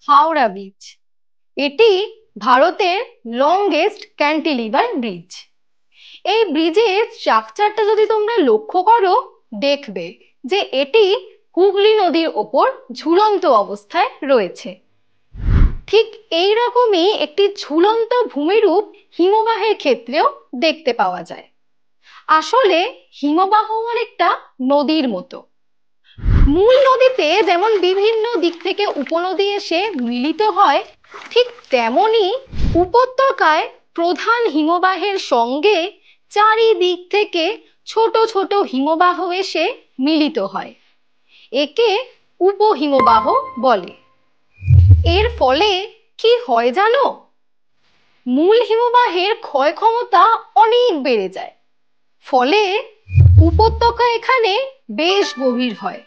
Howrah bridge. এটি ভারতের longest cantilever bridge. এই ব্রিজের স্ট্রাকচারটা যদি তোমরা লক্ষ্য করো, দেখবে যে এটি হুগলি নদীর ওপর ঝুলন্ত অবস্থায় রয়েছে। ঠিক এই রকমই একটি ঝুলন্ত ভূমিরূপ হিমবাহের ক্ষেত্রেও দেখতে পাওয়া যায়। আসলে হিমবাহ অনেকটা নদীর মতো। মূল নদীতে যেমন বিভিন্ন দিক থেকে উপনদী এসে মিলিত হয়, ঠিক তেমনি উপত্যকায় প্রধান হিমবাহের সঙ্গে চারিদিক থেকে ছোট ছোট হিমবাহ এসে মিলিত হয়। একে উপহিমবাহ বলে। এর ফলে কি হয় জানো? মূল হিমবাহের ক্ষয় ক্ষমতা অনেক বেড়ে যায়, ফলে উপত্যকা এখানে বেশ গভীর হয়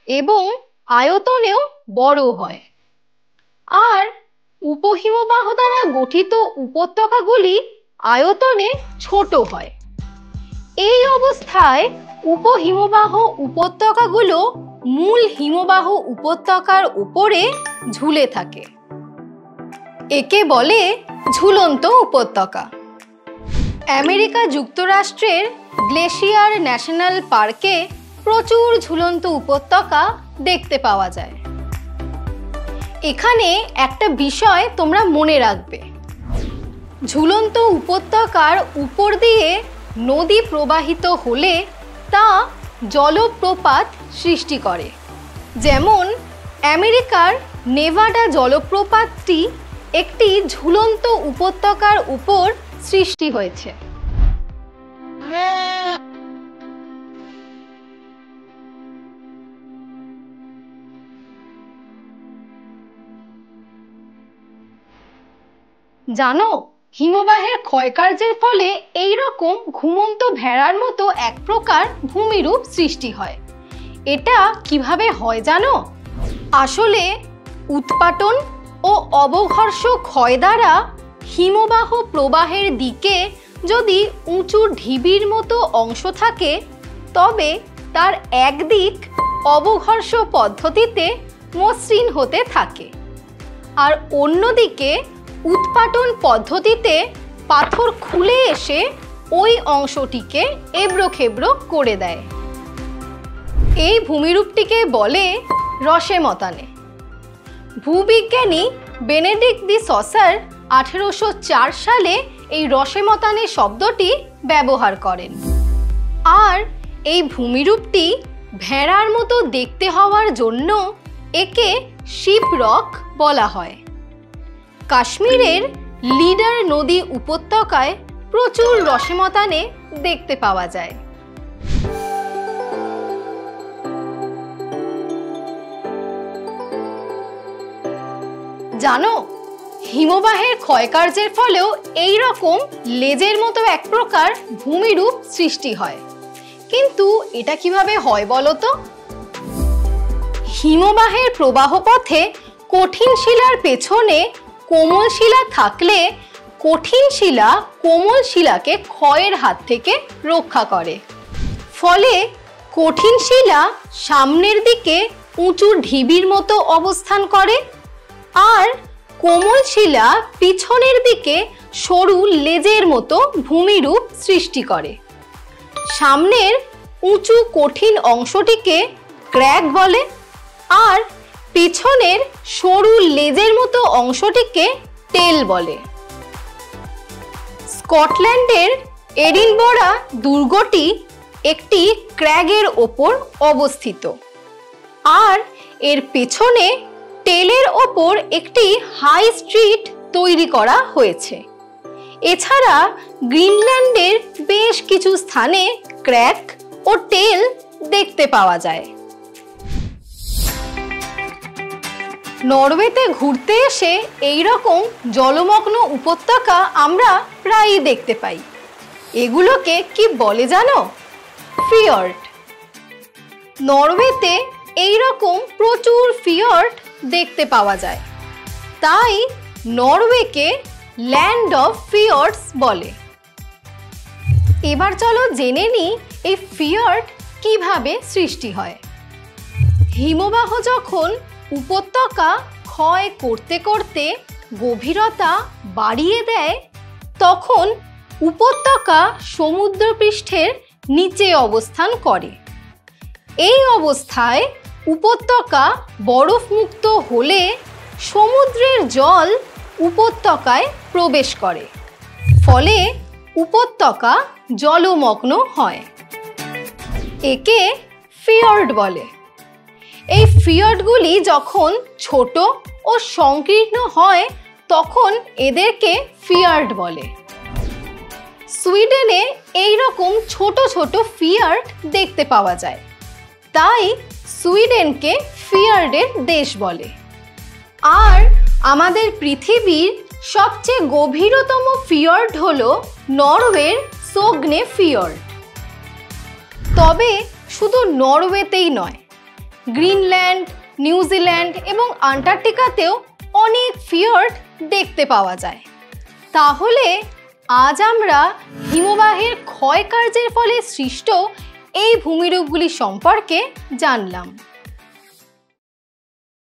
এবং আয়তনেও বড় হয়। আর উপহিমবাহ দ্বারা গঠিত উপত্যকাগুলি আয়তনে ছোট হয়। এই অবস্থায় উপহিমবাহ উপত্যকাগুলো মূল হিমবাহ উপত্যকার উপরে ঝুলে থাকে। একে বলে ঝুলন্ত উপত্যকা। আমেরিকা যুক্তরাষ্ট্রের গ্লেশিয়ার ন্যাশনাল পার্কে প্রচুর ঝুলন্ত উপত্যকা দেখতে পাওয়া যায়। এখানে একটা বিষয় তোমরা মনে রাখবে, ঝুলন্ত উপত্যকার উপর দিয়ে নদী প্রবাহিত হলে তা জলপ্রপাত সৃষ্টি করে। যেমন আমেরিকার নেভাডা জলপ্রপাতটি একটি ঝুলন্ত উপত্যকার উপর সৃষ্টি হয়েছে। জানো, হিমবাহের ক্ষয়কার্যের ফলে এইরকম ঘুমন্ত ভেড়ার মতো এক প্রকার ভূমিরূপ সৃষ্টি হয়। এটা কিভাবে হয় জানো? আসলে উৎপাটন ও অবঘর্ষ ক্ষয় দ্বারা হিমবাহ প্রবাহের দিকে যদি উঁচু ঢিবির মতো অংশ থাকে, তবে তার একদিক অবঘর্ষ পদ্ধতিতে মসৃণ হতে থাকে, আর অন্যদিকে উৎপাটন পদ্ধতিতে পাথর খুলে এসে ওই অংশটিকে এবড়োখেবড়ো করে দেয়। এই ভূমিরূপটিকে বলে রসেমতানে। ভূবিজ্ঞানী বেনেডিক্ট দি সসার 1804 সালে এই রসেমতানে শব্দটি ব্যবহার করেন। আর এই ভূমিরূপটি ভেড়ার মতো দেখতে হওয়ার জন্য একে শিপ রক বলা হয়। কাশ্মীরের লিডার নদী উপত্যকায় প্রচুর রসেমতানে দেখতে পাওয়া যায়। জানো, হিমবাহের ক্ষয়কার্যের ফলেও এই রকম লেজের মতো এক প্রকার ভূমিরূপ সৃষ্টি হয়। কিন্তু এটা কিভাবে হয় বলো তো? হিমবাহের প্রবাহ পথে কঠিন শিলার পেছনে কোমল শিলা থাকলে কঠিন শিলা কোমল শিলাকে ক্ষয়ের হাত থেকে রক্ষা করে। ফলে কঠিন শিলা সামনের দিকে উঁচু ঢিবির মতো অবস্থান করে, আর কোমল শিলা পিছনের দিকে সরু লেজের মতো ভূমিরূপ সৃষ্টি করে। সামনের উঁচু কঠিন অংশটিকে ক্র্যাগ বলে, আর পিছনের সরু লেজের মতো অংশটিকে টেল বলে। স্কটল্যান্ডের এডিনবরা দুর্গটি একটি ক্র্যাগের ওপর অবস্থিত, আর এর পেছনে টেলের ওপর একটি হাই স্ট্রিট তৈরি করা হয়েছে। এছাড়া গ্রিনল্যান্ডের বেশ কিছু স্থানে ক্র্যাগ ও টেল দেখতে পাওয়া যায়। নরওয়েতে ঘুরতে এসে এই রকম জলমগ্ন উপত্যকা আমরা প্রায়ই দেখতে পাই। এগুলোকে কি বলে জানো? ফিয়র্ড। নরওয়েতে এই রকম প্রচুর ফিয়র্ড দেখতে পাওয়া যায়, তাই নরওয়েকে ল্যান্ড অফ ফিয়র্ডস বলে। এবার চলো জেনে নিই এই ফিয়র্ড কিভাবে সৃষ্টি হয়। হিমবাহ যখন উপত্যকা ক্ষয় করতে করতে গভীরতা বাড়িয়ে দেয়, তখন উপত্যকা সমুদ্রপৃষ্ঠের নিচে অবস্থান করে। এই অবস্থায় উপত্যকা বরফমুক্ত হলে সমুদ্রের জল উপত্যকায় প্রবেশ করে, ফলে উপত্যকা জলমগ্ন হয়। একে ফিয়র্ড বলে। এই ফিয়র্ডগুলি যখন ছোট ও সংকীর্ণ হয় তখন এদেরকে ফিয়র্ড বলে। সুইডেনে এই রকম ছোট ছোট ফিয়র্ড দেখতে পাওয়া যায়, তাই সুইডেনকে ফিয়র্ডের দেশ বলে। আর আমাদের পৃথিবীর সবচেয়ে গভীরতম ফিয়র্ড হলো নরওয়ের সোগনে ফিয়র্ড। তবে শুধু নরওয়েতেই নয়, গ্রিনল্যান্ড, নিউজিল্যান্ড এবং আন্টার্কটিকাতেও অনেক ফিয়র্ড দেখতে পাওয়া যায়। তাহলে আজ আমরা হিমবাহের ক্ষয়কার্যের ফলে সৃষ্ট এই ভূমিরূপগুলি সম্পর্কে জানলাম।